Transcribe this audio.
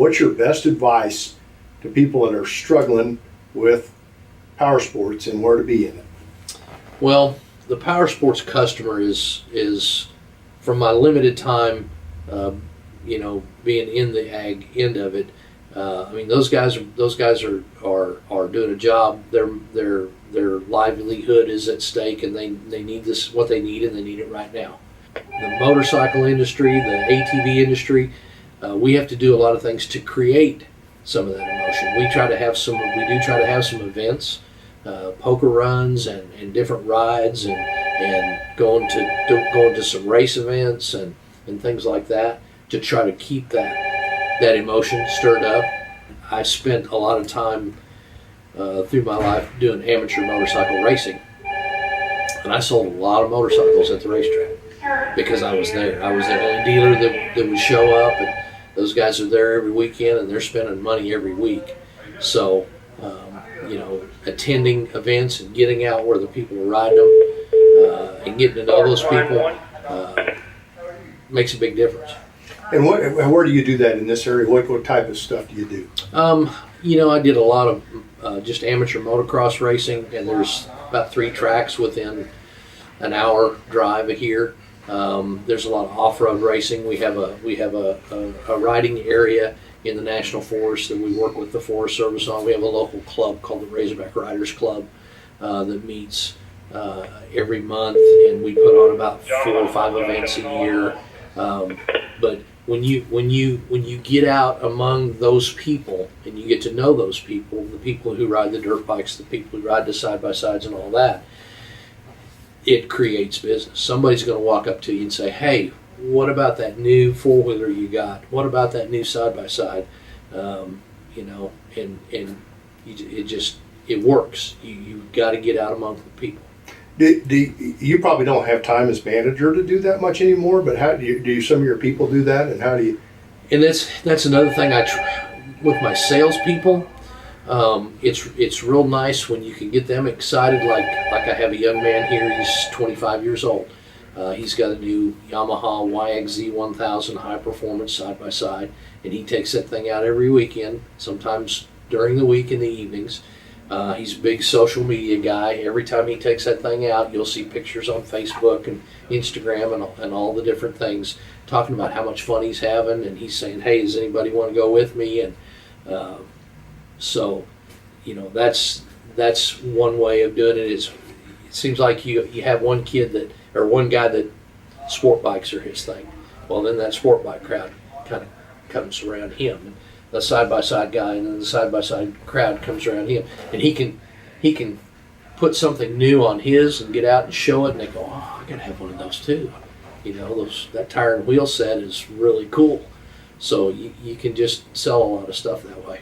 what's your best advice to people that are struggling with power sports and where to be in it? Well, the power sports customer is from my limited time, being in the ag end of it. I mean, those guys are doing a job. Their livelihood is at stake, and they need this, what they need, and they need it right now. The motorcycle industry, the ATV industry, we have to do a lot of things to create some of that emotion. We do try to have some events, poker runs and different rides, and going to some race events and things like that to try to keep that emotion stirred up. I spent a lot of time through my life doing amateur motorcycle racing, and I sold a lot of motorcycles at the racetrack because I was there. I was the only dealer that would show up, and those guys are there every weekend, and they're spending money every week. So, attending events and getting out where the people are riding them and getting to know those people makes a big difference. And where do you do that in this area? What type of stuff do you do? I did a lot of just amateur motocross racing, and there's about 3 tracks within an hour drive of here. There's a lot of off-road racing. We have a riding area in the National Forest that we work with the Forest Service on. We have a local club called the Razorback Riders Club that meets every month, and we put on about 4 or 5 events a year. But when you get out among those people and you get to know those people, the people who ride the dirt bikes, the people who ride the side-by-sides and all that, it creates business. Somebody's going to walk up to you and say, "Hey, what about that new 4-wheeler you got? What about that new side-by-side?" It works. You've got to get out among the people. You probably don't have time as manager to do that much anymore, but how do some of your people do that, and how do you? And that's another thing I try with my salespeople. It's real nice when you can get them excited. Like I have a young man here. He's 25 years old. He's got a new Yamaha YXZ 1000 high performance side by side, and he takes that thing out every weekend. Sometimes during the week in the evenings. He's a big social media guy. Every time he takes that thing out, you'll see pictures on Facebook and Instagram and all the different things talking about how much fun he's having, and he's saying, "Hey, does anybody want to go with me?" And that's one way of doing it. It seems like you have one guy that sport bikes are his thing. Well, then that sport bike crowd kind of comes around him. And the side-by-side guy, and then the side-by-side crowd comes around him, and he can put something new on his and get out and show it, and they go, "Oh, I gotta have one of those too." That tire and wheel set is really cool. So you can just sell a lot of stuff that way.